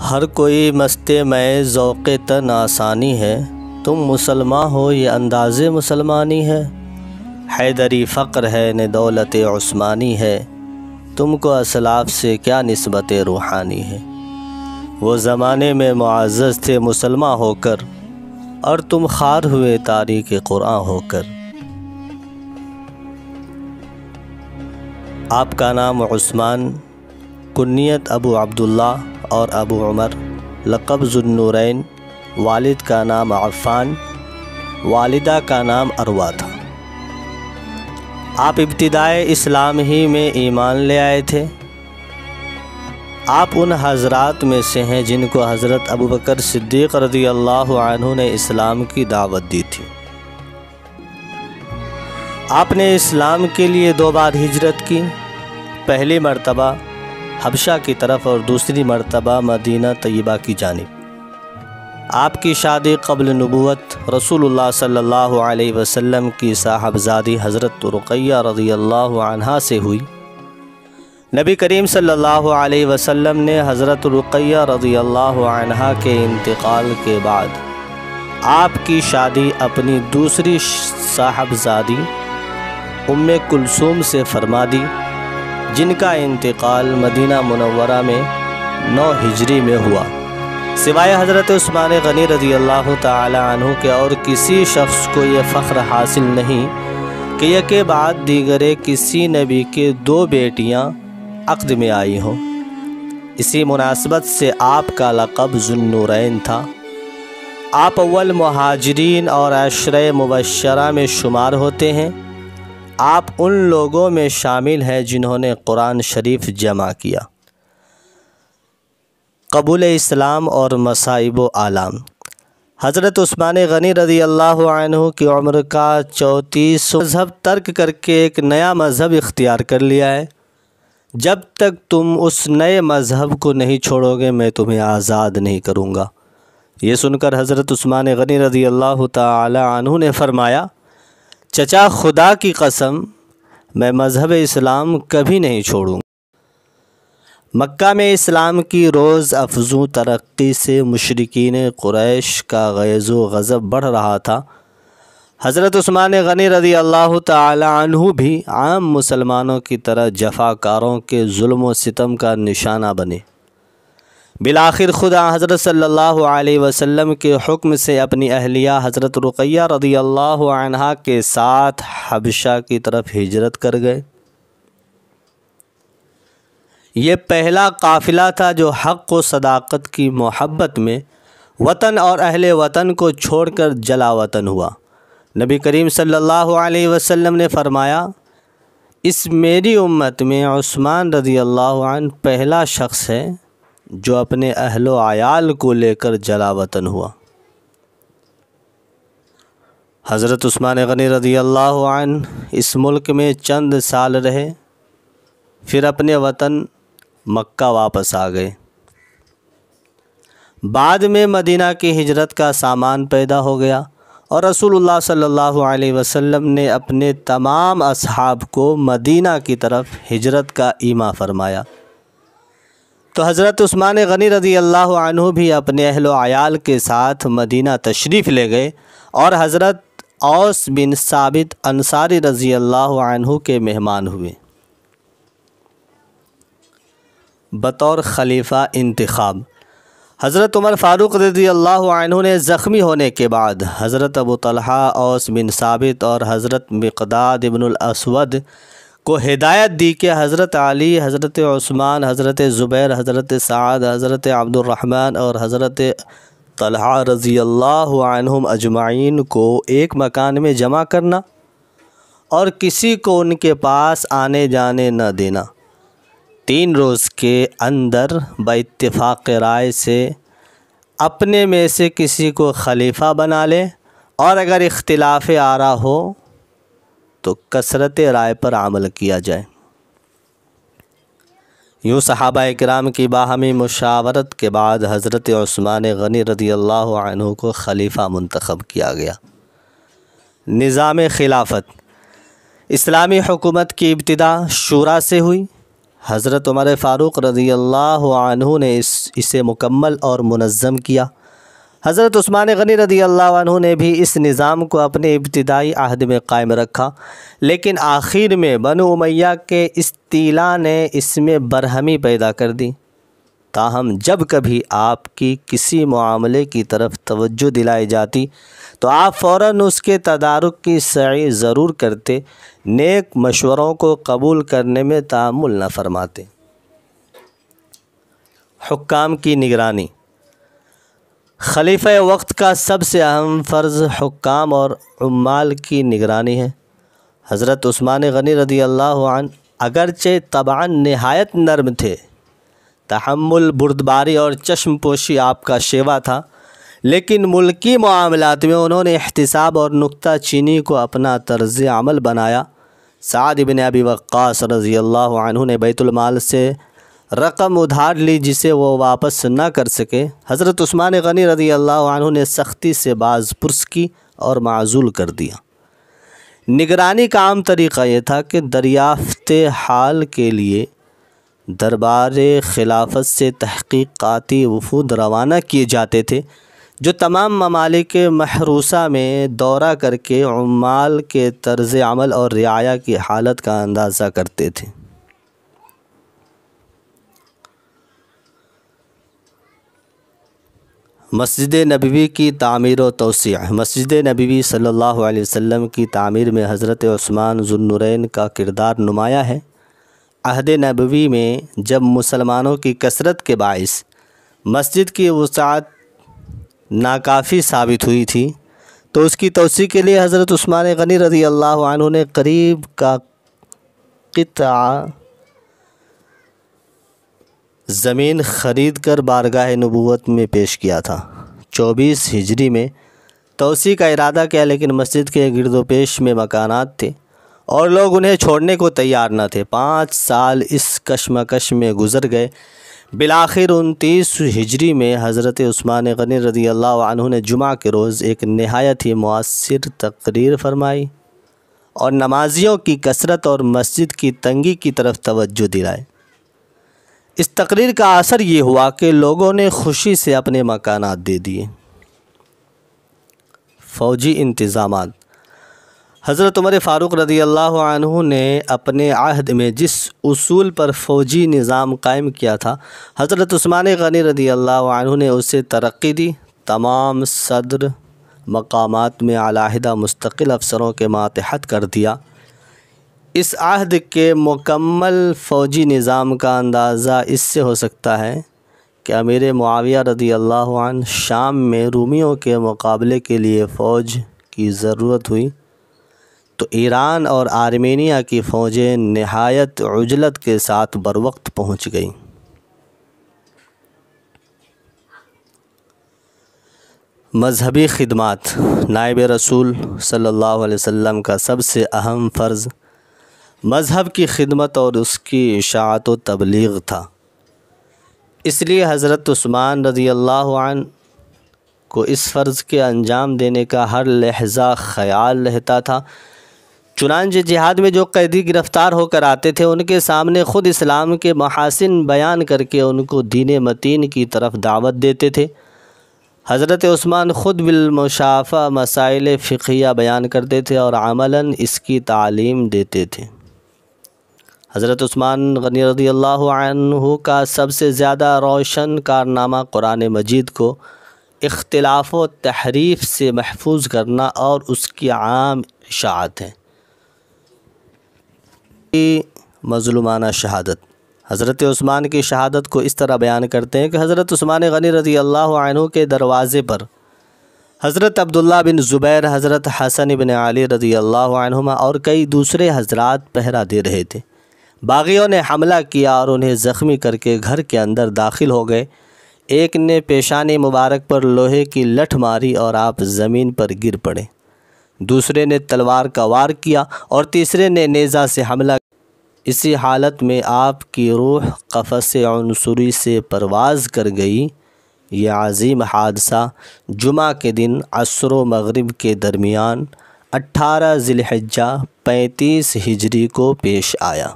ہر کوئی مست میں ذوق تن آسانی ہے، تم مسلمان ہو یہ انداز مسلمانی ہے۔ حیدری فقر ہے نے دولت عثمانی ہے، تم کو اسلاف سے کیا نسبت روحانی ہے۔ وہ زمانے میں معزز تھے مسلمان ہو کر، اور تم خوار ہوئے تاریخ قرآن ہو کر۔ آپ کا نام عثمان، کنیت ابو عبداللہ اور ابو عمر، لقب ذو النورین، والد کا نام عفان، والدہ کا نام عروہ تھا۔ آپ ابتدائے اسلام ہی میں ایمان لے آئے تھے۔ آپ ان حضرات میں سے ہیں جن کو حضرت ابوبکر صدیق رضی اللہ عنہ نے اسلام کی دعوت دی تھی۔ آپ نے اسلام کے لیے 2 بار ہجرت کی، پہلی مرتبہ حبشہ کی طرف اور دوسری مرتبہ مدینہ طیبہ کی جانب۔ آپ کی شادی قبل نبوت رسول اللہ صلی اللہ علیہ وسلم کی صاحبزادی حضرت رقیہ رضی اللہ عنہا سے ہوئی۔ نبی کریم صلی اللہ علیہ وسلم نے حضرت رقیہ رضی اللہ عنہا کے انتقال کے بعد آپ کی شادی اپنی دوسری صاحبزادی ام کلثوم سے فرما دی، جن کا انتقال مدینہ منورہ میں 9 ہجری میں ہوا۔ سوائے حضرت عثمان غنی رضی اللہ تعالی عنہ کے اور کسی شخص کو یہ فخر حاصل نہیں کہ یکے بعد دیگرے کسی نبی کے 2 بیٹیاں عقد میں آئی ہوں۔ اسی مناسبت سے آپ کا لقب ذو النورین تھا۔ آپ اول مہاجرین اور عشرہ مبشرہ میں شمار ہوتے ہیں۔ آپ ان لوگوں میں شامل ہیں جنہوں نے قرآن شریف جمع کیا۔ قبول اسلام اور مصائب و آلام۔ حضرت عثمان غنی رضی اللہ عنہ کی عمر کا 34 مذہب ترک کر کے ایک نیا مذہب اختیار کر لیا ہے۔ جب تک تم اس نئے مذہب کو نہیں چھوڑو گے میں تمہیں آزاد نہیں کروں گا۔ یہ سن کر حضرت عثمان غنی رضی اللہ تعالی عنہ نے فرمایا، چچا خدا کی قسم میں مذہب اسلام کبھی نہیں چھوڑوں۔ مکہ میں اسلام کی روز افزوں ترقی سے مشرکین قریش کا غیظ و غضب بڑھ رہا تھا۔ حضرت عثمان غنی رضی اللہ تعالی عنہ بھی عام مسلمانوں کی طرح جفاکاروں کے ظلم و ستم کا نشانہ بنے۔ بالآخر خدا حضرت صلی اللہ علیہ وسلم کے حکم سے اپنی اہلیہ حضرت رقیہ رضی اللہ عنہا کے ساتھ حبشہ کی طرف ہجرت کر گئے۔ یہ پہلا قافلہ تھا جو حق و صداقت کی محبت میں وطن اور اہل وطن کو چھوڑ کر جلا وطن ہوا۔ نبی کریم صلی اللہ علیہ وسلم نے فرمایا، اس میری امت میں عثمان رضی اللہ عنہ پہلا شخص ہے جو اپنے اہل و عیال کو لے کر جلا وطن ہوا۔ حضرت عثمان غنی رضی اللہ عنہ اس ملک میں چند سال رہے، پھر اپنے وطن مکہ واپس آ گئے۔ بعد میں مدینہ کی ہجرت کا سامان پیدا ہو گیا اور رسول اللہ صلی اللہ علیہ وسلم نے اپنے تمام اصحاب کو مدینہ کی طرف ہجرت کا ایما فرمایا۔ تو حضرت عثمان غنی رضی اللہ عنہ بھی اپنے اہل و عیال کے ساتھ مدینہ تشریف لے گئے اور حضرت اوس بن ثابت انصاری رضی اللہ عنہ کے مہمان ہوئے۔ بطور خلیفہ انتخاب۔ حضرت عمر فاروق رضی اللہ عنہ نے زخمی ہونے کے بعد حضرت ابو طلحہ، اوس بن ثابت اور حضرت مقداد ابن الاسود کو ہدایت دی کہ حضرت علی، حضرت عثمان، حضرت زبیر، حضرت سعد، حضرت عبد الرحمن اور حضرت طلحہ رضی اللہ عنہم اجمعین کو ایک مکان میں جمع کرنا اور کسی کو ان کے پاس آنے جانے نہ دینا۔ 3 روز کے اندر باتفاق رائے سے اپنے میں سے کسی کو خلیفہ بنا لے، اور اگر اختلاف آرا ہو تو کثرت رائے پر عمل کیا جائے۔ یوں صحابہ کرام کی باہمی مشاورت کے بعد حضرت عثمان غنی رضی اللہ عنہ کو خلیفہ منتخب کیا گیا۔ نظام خلافت۔ اسلامی حکومت کی ابتدا شورا سے ہوئی۔ حضرت عمر فاروق رضی اللہ عنہ نے اسے مکمل اور منظم کیا۔ حضرت عثمان غنی رضی اللہ عنہ نے بھی اس نظام کو اپنے ابتدائی عہد میں قائم رکھا، لیکن آخر میں بنو امیہ کے استیلاء نے اس میں برہمی پیدا کر دی۔ تاہم جب کبھی آپ کی کسی معاملے کی طرف توجہ دلائی جاتی تو آپ فوراً اس کے تدارک کی سعی ضرور کرتے، نیک مشوروں کو قبول کرنے میں تأمل نہ فرماتے۔ حکام کی نگرانی۔ خلیفہ وقت کا سب سے اہم فرض حکام اور عمال کی نگرانی ہے۔ حضرت عثمان غنی رضی اللہ عنہ اگرچہ طبعاً نہایت نرم تھے، تحمل، بردباری اور چشم پوشی آپ کا شیوا تھا، لیکن ملکی معاملات میں انہوں نے احتساب اور نکتہ چینی کو اپنا طرز عمل بنایا۔ سعد بن ابی وقاص رضی اللہ عنہ نے بیت المال سے رقم ادھار لی جسے وہ واپس نہ کر سکے۔ حضرت عثمان غنی رضی اللہ عنہ نے سختی سے باز پرس کی اور معزول کر دیا۔ نگرانی کا عام طریقہ یہ تھا کہ دریافت حال کے لیے دربار خلافت سے تحقیقاتی وفود روانہ کیے جاتے تھے، جو تمام ممالک محروسہ میں دورہ کر کے عمال کے طرز عمل اور رعایا کی حالت کا اندازہ کرتے تھے۔ مسجد نبوی کی تعمیر و توسیع۔ مسجد نبوی صلی اللہ علیہ وسلم کی تعمیر میں حضرت عثمان ذو النورین کا کردار نمایاں ہے۔ عہد نبوی میں جب مسلمانوں کی کثرت کے باعث مسجد کی وسعت ناکافی ثابت ہوئی تھی تو اس کی توسیع کے لیے حضرت عثمان غنی رضی اللہ عنہ نے قریب کا قطعہ زمین خرید کر بارگاہ نبوت میں پیش کیا تھا۔ 24 ہجری میں توسیع کا ارادہ کیا، لیکن مسجد کے گرد و پیش میں مکانات تھے اور لوگ انہیں چھوڑنے کو تیار نہ تھے۔ 5 سال اس کشمکش میں گزر گئے۔ بالآخر 29 ہجری میں حضرت عثمان غنی رضی اللہ عنہ نے جمعہ کے روز ایک نہایت ہی مؤثر تقریر فرمائی اور نمازیوں کی کثرت اور مسجد کی تنگی کی طرف توجہ دلائی۔ اس تقریر کا اثر یہ ہوا کہ لوگوں نے خوشی سے اپنے مکانات دے دیے۔ فوجی انتظامات۔ حضرت عمر فاروق رضی اللہ عنہ نے اپنے عہد میں جس اصول پر فوجی نظام قائم کیا تھا، حضرت عثمان غنی رضی اللہ عنہ نے اسے ترقی دی۔ تمام صدر مقامات میں علیحدہ مستقل افسروں کے ماتحت کر دیا۔ اس عہد کے مکمل فوجی نظام کا اندازہ اس سے ہو سکتا ہے کہ امیر معاویہ رضی اللہ عنہ شام میں رومیوں کے مقابلے کے لیے فوج کی ضرورت ہوئی تو ایران اور آرمینیا کی فوجیں نہایت عجلت کے ساتھ بروقت پہنچ گئیں۔ مذہبی خدمات۔ نائب رسول صلی اللہ علیہ وسلم کا سب سے اہم فرض مذہب کی خدمت اور اس کی اشاعت و تبلیغ تھا۔ اس لیے حضرت عثمان رضی اللہ عنہ کو اس فرض کے انجام دینے کا ہر لحظہ خیال رہتا تھا۔ چنانچہ جہاد میں جو قیدی گرفتار ہو کر آتے تھے ان کے سامنے خود اسلام کے محاسن بیان کر کے ان کو دین متین کی طرف دعوت دیتے تھے۔ حضرت عثمان خود بالمشافہ مسائل فقہیہ بیان کرتے تھے اور عملاً اس کی تعلیم دیتے تھے۔ حضرت عثمان غنی رضی اللہ عنہ کا سب سے زیادہ روشن کارنامہ قرآن مجید کو اختلاف و تحریف سے محفوظ کرنا اور اس کی عام اشاعت ہے۔ مظلومانہ شہادت۔ حضرت عثمان کی شہادت کو اس طرح بیان کرتے ہیں کہ حضرت عثمان غنی رضی اللہ عنہ کے دروازے پر حضرت عبداللہ بن زبیر، حضرت حسن بن علی رضی اللہ عنہما اور کئی دوسرے حضرات پہرا دے رہے تھے۔ باغیوں نے حملہ کیا اور انہیں زخمی کر کے گھر کے اندر داخل ہو گئے۔ ایک نے پیشانی مبارک پر لوہے کی لٹھ ماری اور آپ زمین پر گر پڑے۔ دوسرے نے تلوار کا وار کیا اور تیسرے نے نیزہ سے حملہ کیا۔ اسی حالت میں آپ کی روح قفس عنصری سے پرواز کر گئی۔ یہ عظیم حادثہ جمعہ کے دن عصر و مغرب کے درمیان 18 ذی الحجہ 35 ہجری کو پیش آیا۔